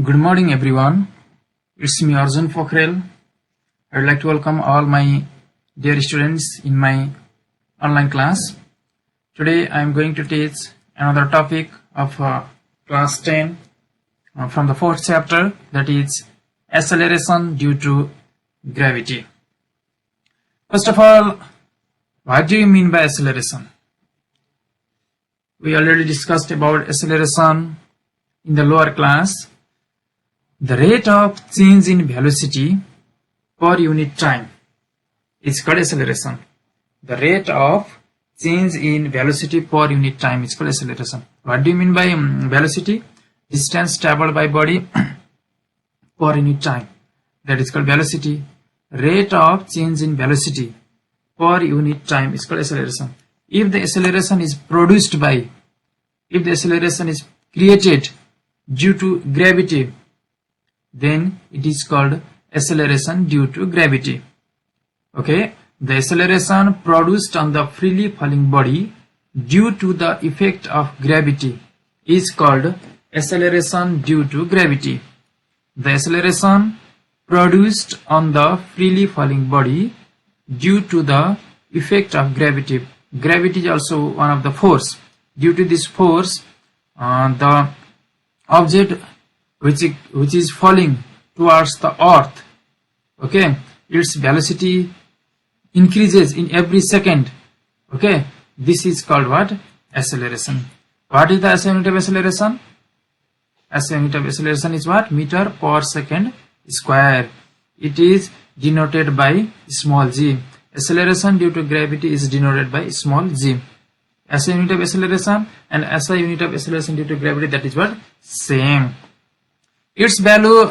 Good morning, everyone. It's me, Arjun Pokhrel. I'd like to welcome all my dear students in my online class. Today, I'm going to teach another topic of class 10 from the fourth chapter, that is acceleration due to gravity. First of all, what do you mean by acceleration? We already discussed about acceleration in the lower class. The rate of change in velocity per unit time is called acceleration. The rate of change in velocity per unit time is called acceleration. What do you mean by velocity? Distance traveled by body per unit time. That is called velocity. Rate of change in velocity per unit time is called acceleration. If the acceleration is created due to gravity, then it is called acceleration due to gravity. Okay, the acceleration produced on the freely falling body due to the effect of gravity is called acceleration due to gravity. The acceleration produced on the freely falling body due to the effect of gravity. Gravity is also one of the force. Due to this force, the object which is falling towards the earth, okay, its velocity increases in every second. Okay, this is called what? Acceleration. What is the SI unit of acceleration? SI unit of acceleration is what? Meter per second square. It is denoted by small g. Acceleration due to gravity is denoted by small g. SI unit of acceleration and SI unit of acceleration due to gravity, that is what? Same. Its value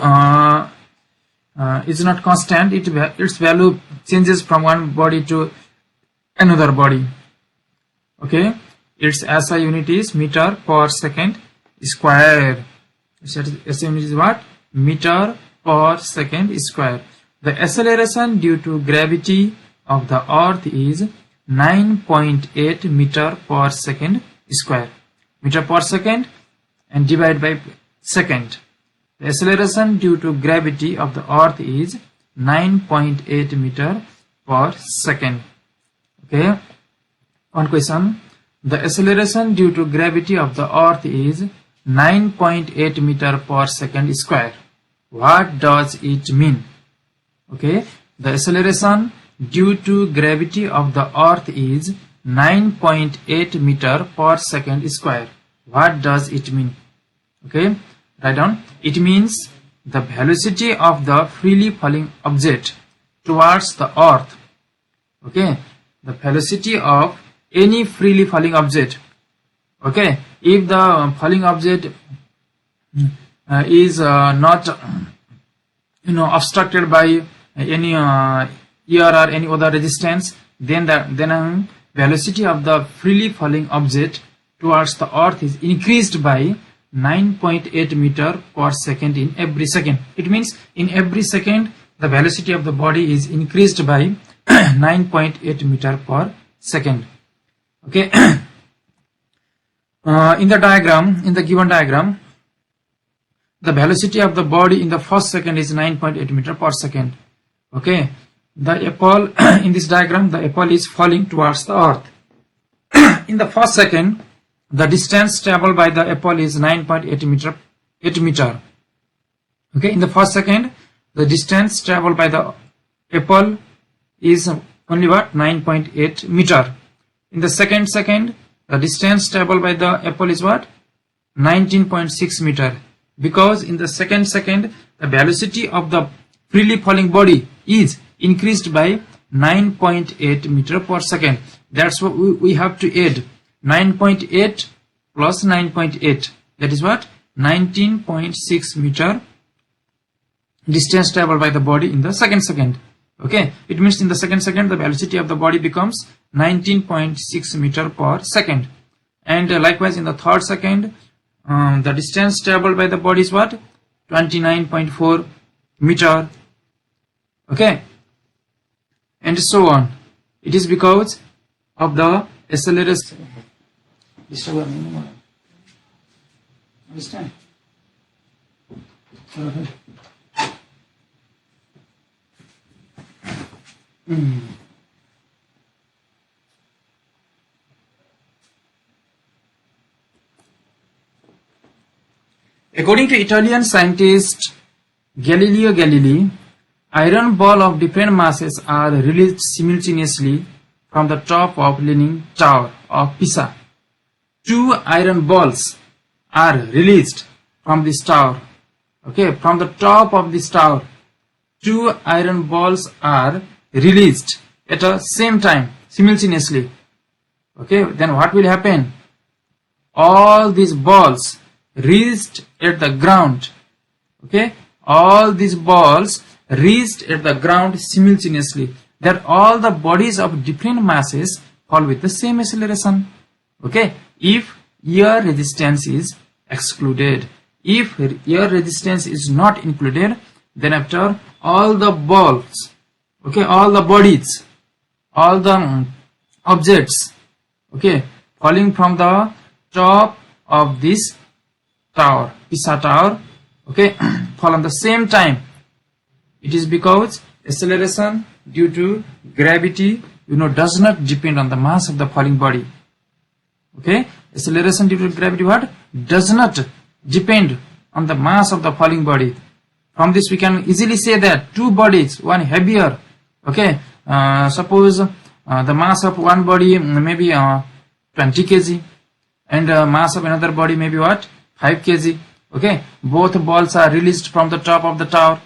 is not constant. Its value changes from one body to another body. Okay, its SI unit is meter per second square. SI unit is what? Meter per second square. The acceleration due to gravity of the earth is 9.8 meter per second square. Meter per second and divide by second. The acceleration due to gravity of the earth is 9.8 meter per second. Okay. One question. The acceleration due to gravity of the earth is 9.8 meter per second square. What does it mean? Okay. The acceleration due to gravity of the earth is 9.8 meter per second square. What does it mean? Okay. Write down. It means the velocity of the freely falling object towards the earth. Okay, the velocity of any freely falling object. Okay, if the falling object is not obstructed by any air or any other resistance, then the velocity of the freely falling object towards the earth is increased by 9.8 meter per second in every second. It means in every second the velocity of the body is increased by 9.8 meter per second. Okay. In the given diagram, the velocity of the body in the first second is 9.8 meter per second. Okay. The apple in this diagram, the apple is falling towards the earth. In the first second, the distance traveled by the apple is 9.8 meter. Okay, in the first second, the distance traveled by the apple is only what? 9.8 meter. In the second, the distance traveled by the apple is what? 19.6 meter. Because in the second, the velocity of the freely falling body is increased by 9.8 meter per second. That's what we have to add. 9.8 plus 9.8, that is what? 19.6 meter distance traveled by the body in the second. Okay, it means in the second the velocity of the body becomes 19.6 meter per second. And likewise in the third second, the distance traveled by the body is what? 29.4 meter. Okay, and so on. It is because of the acceleration. Understand? According to Italian scientist Galileo Galilei, iron balls of different masses are released simultaneously from the top of Leaning Tower of Pisa. 2 iron balls are released from this tower. Okay, from the top of this tower, 2 iron balls are released at the same time, simultaneously. Okay, then what will happen? All these balls reached at the ground. Okay, all these balls reached at the ground simultaneously. That all the bodies of different masses fall with the same acceleration. Okay, if air resistance is excluded. If air resistance is not included, then after all the balls, okay, all the bodies, all the objects, okay, falling from the top of this tower, Pisa tower, okay, fall on the same time. It is because acceleration due to gravity, does not depend on the mass of the falling body. Okay, acceleration due to gravity what? Does not depend on the mass of the falling body. From this we can easily say that 2 bodies, one heavier, okay, suppose the mass of one body maybe 20 kg and mass of another body maybe what? 5 kg. Okay, both balls are released from the top of the tower.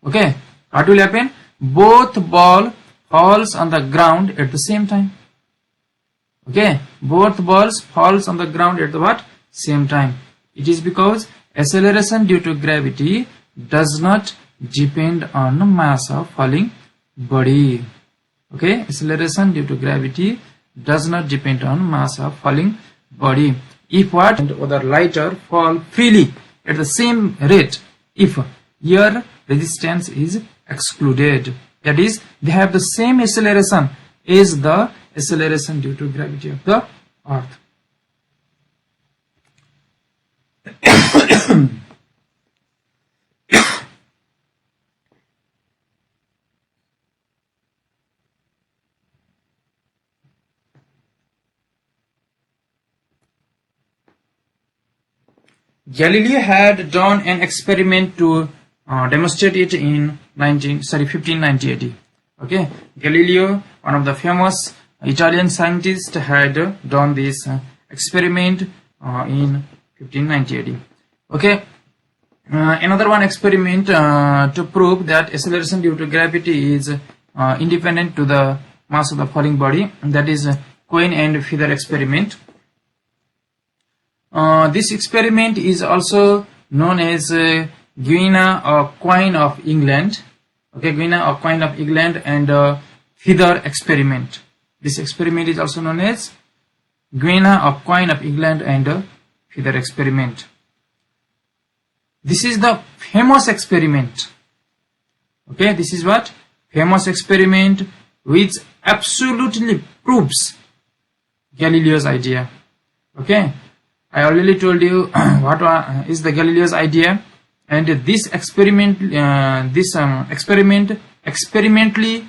Okay, what will happen? Both ball falls on the ground at the same time. Okay, both balls falls on the ground at the what? Same time. It is because acceleration due to gravity does not depend on the mass of falling body. Okay, acceleration due to gravity does not depend on mass of falling body. If what? Or the lighter fall freely at the same rate if air resistance is excluded. That is, they have the same acceleration as the acceleration due to gravity of the earth. Galileo had done an experiment to demonstrate it in 1590 AD. Okay, Galileo, one of the famous Italian scientists, had done this experiment in 1590 AD. Okay, another one experiment to prove that acceleration due to gravity is independent to the mass of the falling body, that is Quine and Feather experiment. This experiment is also known as Guiana or Quine of England. Okay, Guiana or Quine of England and Feather experiment. This experiment is also known as Guiana or Quine of England and Feather experiment. This is the famous experiment. Okay, this is what? Famous experiment which absolutely proves Galileo's idea. Okay, I already told you what is the Galileo's idea, and this experiment, experimentally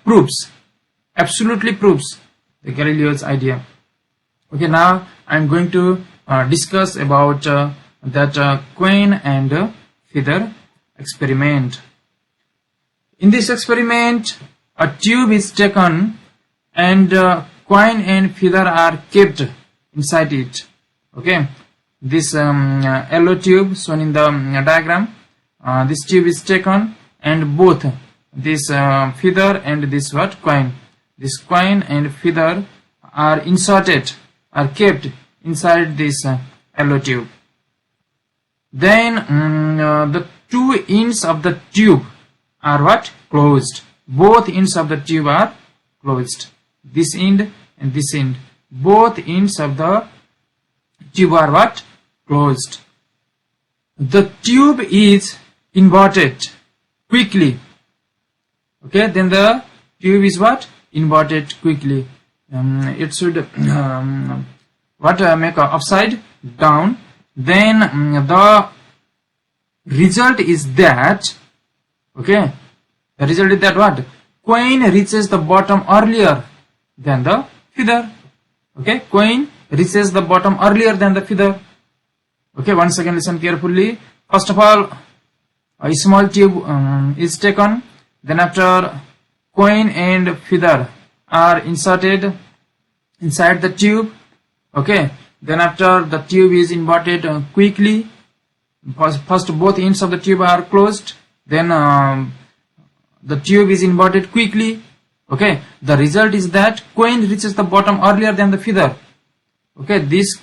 proves, absolutely proves the Galileo's idea. Okay, now I am going to discuss about that Quine and Feather experiment. In this experiment, a tube is taken and Quine and Feather are kept inside it. Okay, this yellow tube shown in the diagram, this tube is taken and both this feather and this what? Quine. This Quine and Feather are inserted, are kept inside this yellow tube. Then the 2 ends of the tube are what? Closed. Both ends of the tube are closed. This end and this end. Both ends of the tube are what? Closed. The tube is inverted quickly. Okay, then the tube is what? Inverted quickly. It should make a upside down. Then the result is that, okay, the result is that what? Coin reaches the bottom earlier than the feather. Okay, coin reaches the bottom earlier than the feather. Okay, once again listen carefully. First of all, a small tube is taken, then after coin and feather are inserted inside the tube. Okay, then after the tube is inverted quickly. First both ends of the tube are closed, then the tube is inverted quickly. Okay, the result is that coin reaches the bottom earlier than the feather. Okay, this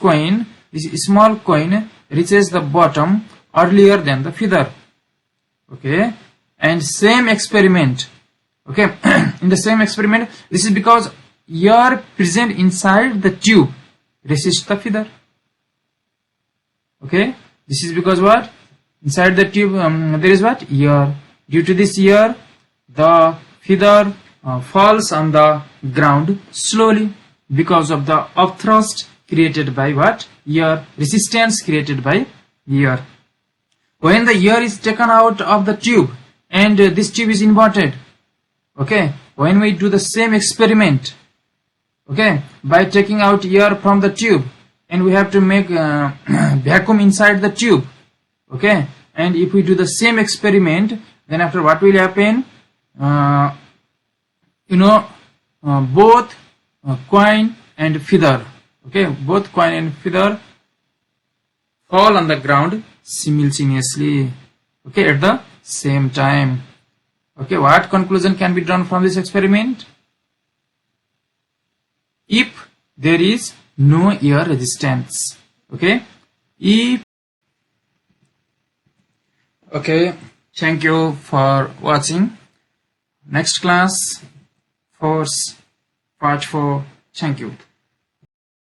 small coin reaches the bottom earlier than the feather. Okay, and same experiment. Okay, in the same experiment, this is because air present inside the tube resists the feather. Okay, this is because what? Inside the tube there is what? Air. Due to this air, the feather falls on the ground slowly because of the upthrust created by what? Air. Resistance created by air. When the air is taken out of the tube and this tube is inverted, okay, when we do the same experiment, okay, by taking out air from the tube, and we have to make vacuum inside the tube, okay, and if we do the same experiment, then after what will happen? Both coin and feather, okay, both coin and feather fall on the ground simultaneously, okay, at the same time. Okay, what conclusion can be drawn from this experiment? If there is no air resistance, okay, okay, thank you for watching. Next class, force part 4. Thank you.